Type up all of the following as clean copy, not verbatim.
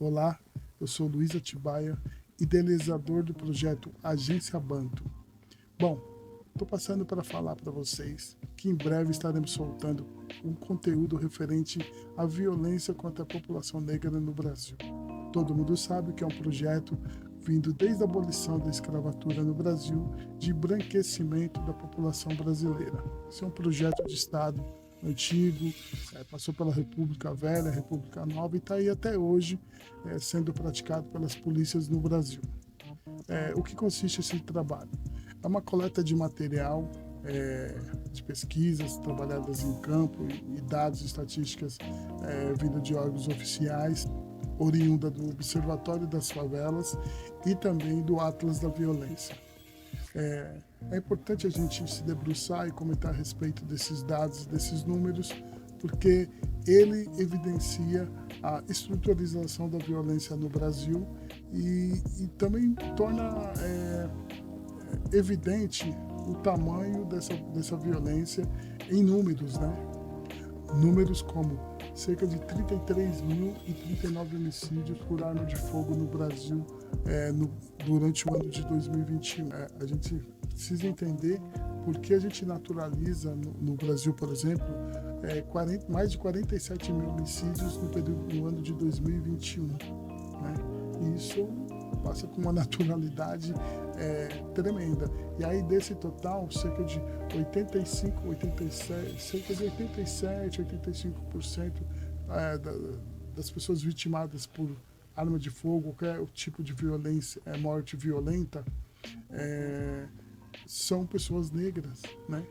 Olá, eu sou Luiz Atibaia, idealizador do projeto Agência Banto. Bom, estou passando para falar para vocês que em breve estaremos soltando um conteúdo referente à violência contra a população negra no Brasil. Todo mundo sabe que é um projeto vindo desde a abolição da escravatura no Brasil de embranquecimento da população brasileira. Esse é um projeto de Estado antigo, passou pela República Velha, República Nova e está aí até hoje sendo praticado pelas polícias no Brasil. O que consiste esse trabalho? É uma coleta de material, de pesquisas trabalhadas em campo e dados, estatísticas vindo de órgãos oficiais, oriunda do Observatório das Favelas e também do Atlas da Violência. É importante a gente se debruçar e comentar a respeito desses dados, desses números, porque ele evidencia a estruturalização da violência no Brasil e também torna evidente o tamanho dessa violência em números, né? Números como cerca de 33.039 homicídios por arma de fogo no Brasil durante o ano de 2021. A gente precisa entender por que a gente naturaliza no Brasil, por exemplo, mais de 47 mil homicídios no ano de 2021. Né? E isso passa com uma naturalidade tremenda. E aí, desse total, cerca de 85% das pessoas vitimadas por arma de fogo, qualquer tipo de violência, morte violenta, são pessoas negras, né?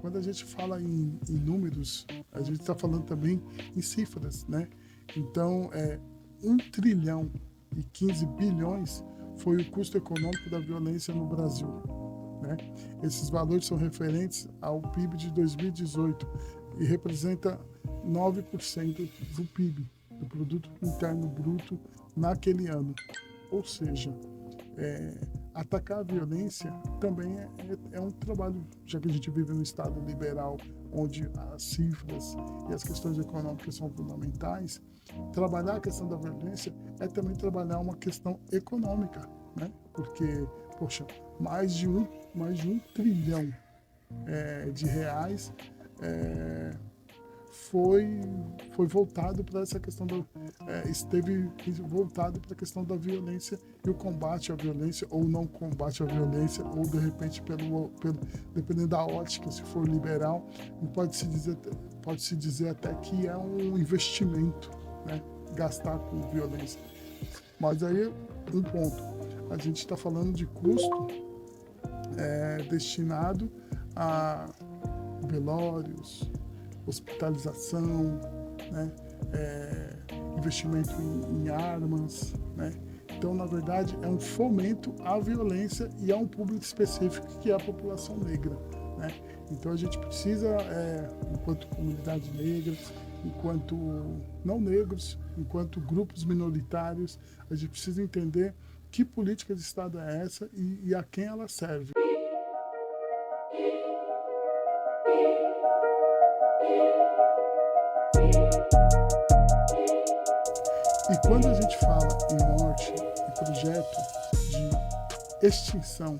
Quando a gente fala em números, a gente está falando também em cifras, né? Então, 1,015 trilhão foi o custo econômico da violência no Brasil, né? Esses valores são referentes ao PIB de 2018 e representa 9% do PIB, do Produto Interno Bruto, naquele ano. Ou seja, atacar a violência também é um trabalho, já que a gente vive num Estado liberal, onde as cifras e as questões econômicas são fundamentais. Trabalhar a questão da violência é também trabalhar uma questão econômica, né? Porque, poxa, mais de um trilhão de reais foi voltado para essa questão esteve voltado para a questão da violência e o combate à violência, ou não combate à violência, ou de repente dependendo da ótica, se for liberal, pode-se dizer até que é um investimento, né? Gastar com violência. Mas aí, um ponto, a gente está falando de custo destinado a velórios, hospitalização, né? Investimento em armas, né? Então, na verdade, é um fomento à violência e a um público específico que é a população negra, né? Então, a gente precisa, enquanto comunidade negra, enquanto não negros, enquanto grupos minoritários, a gente precisa entender que política de Estado é essa e a quem ela serve. E quando a gente fala em morte, em projeto de extinção,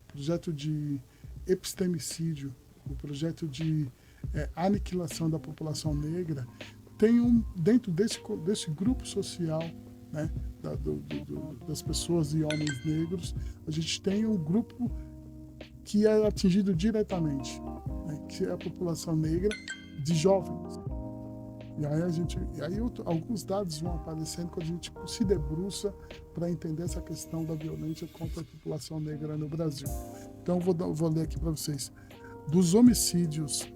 projeto de epistemicídio, o projeto de aniquilação da população negra, tem dentro desse grupo social, né, das pessoas e homens negros, a gente tem um grupo que é atingido diretamente, né, que é a população negra de jovens. E aí, alguns dados vão aparecendo quando a gente se debruça para entender essa questão da violência contra a população negra no Brasil. Então, vou ler aqui para vocês. Dos homicídios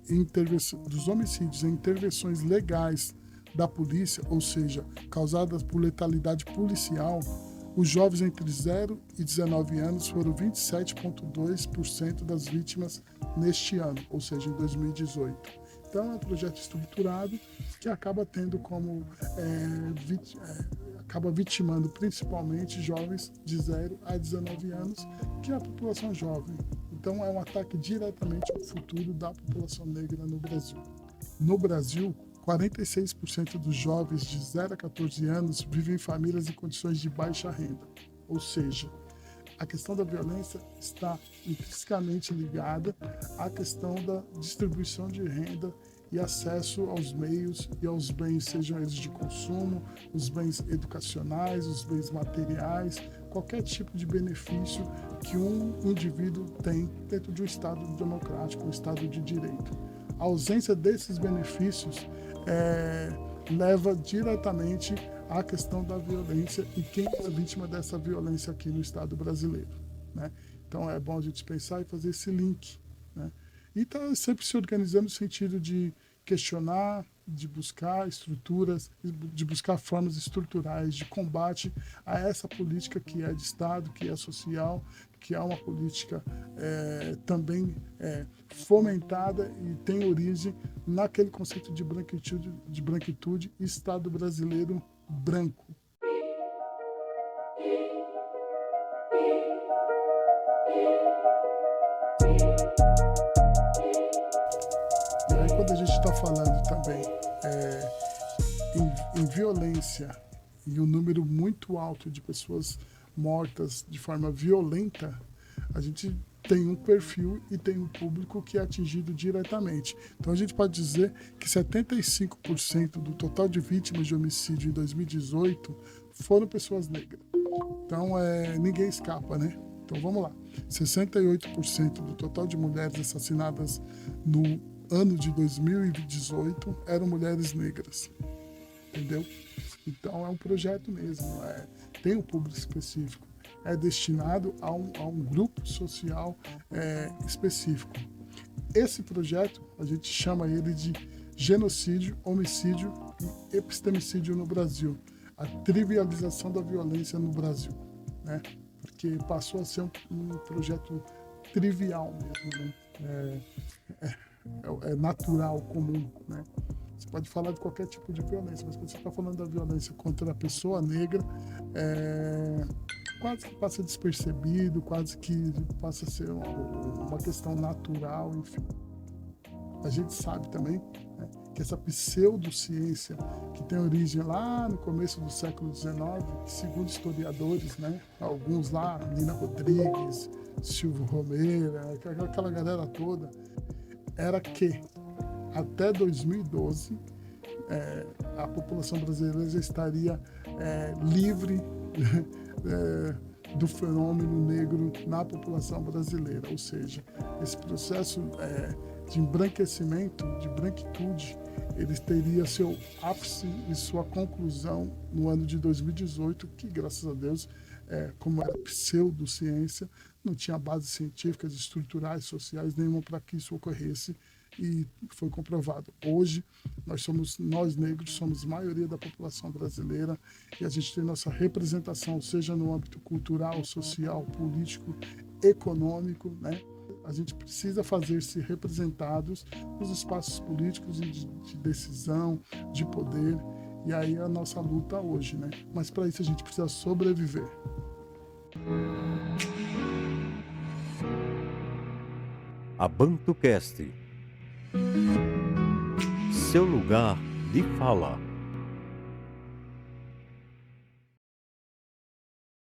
em intervenções legais da polícia, ou seja, causadas por letalidade policial, os jovens entre 0 e 19 anos foram 27,2% das vítimas neste ano, ou seja, em 2018. Então, é um projeto estruturado que acaba tendo como acaba vitimando principalmente jovens de 0 a 19 anos, que é a população jovem. Então, é um ataque diretamente ao futuro da população negra no Brasil. No Brasil, 46% dos jovens de 0 a 14 anos vivem em famílias em condições de baixa renda. Ou seja, a questão da violência está intrinsecamente ligada à questão da distribuição de renda e acesso aos meios e aos bens, sejam eles de consumo, os bens educacionais, os bens materiais, qualquer tipo de benefício que um indivíduo tem dentro de um Estado democrático, um Estado de direito. A ausência desses benefícios leva diretamente à questão da violência e quem é vítima dessa violência aqui no Estado brasileiro, né? Então é bom a gente pensar e fazer esse link, né? E está sempre se organizando no sentido de questionar, de buscar estruturas, de buscar formas estruturais de combate a essa política que é de Estado, que é social, que é uma política também fomentada e tem origem naquele conceito de branquitude Estado brasileiro branco. E aí quando a gente está falando também em violência e um número muito alto de pessoas mortas de forma violenta, a gente tem um perfil e tem um público que é atingido diretamente. Então a gente pode dizer que 75% do total de vítimas de homicídio em 2018 foram pessoas negras. Então ninguém escapa, né? Então vamos lá. 68% do total de mulheres assassinadas no ano de 2018 eram mulheres negras. Entendeu? Então é um projeto mesmo, tem um público específico, é destinado a um grupo social específico. Esse projeto, a gente chama ele de genocídio, homicídio e epistemicídio no Brasil, a trivialização da violência no Brasil, né? Porque passou a ser um projeto trivial mesmo, né? É natural, comum, né? Você pode falar de qualquer tipo de violência, mas quando você está falando da violência contra a pessoa negra, quase que passa despercebido, quase que passa a ser uma questão natural, enfim. A gente sabe também, né, que essa pseudociência, que tem origem lá no começo do século XIX, que segundo historiadores, né, alguns lá, Nina Rodrigues, Silvio Romero, aquela galera toda, era que até 2012 a população brasileira já estaria livre do fenômeno negro na população brasileira, ou seja, esse processo de embranquecimento, de branquitude, ele teria seu ápice e sua conclusão no ano de 2018, que graças a Deus, como era pseudociência, não tinha bases científicas, estruturais, sociais nenhuma para que isso ocorresse, e foi comprovado. Hoje, nós negros somos maioria da população brasileira e a gente tem nossa representação, seja no âmbito cultural, social, político, econômico, né? A gente precisa fazer-se representados nos espaços políticos de decisão, de poder, e aí é a nossa luta hoje, né? Mas para isso a gente precisa sobreviver. AbantoCast, seu lugar de fala.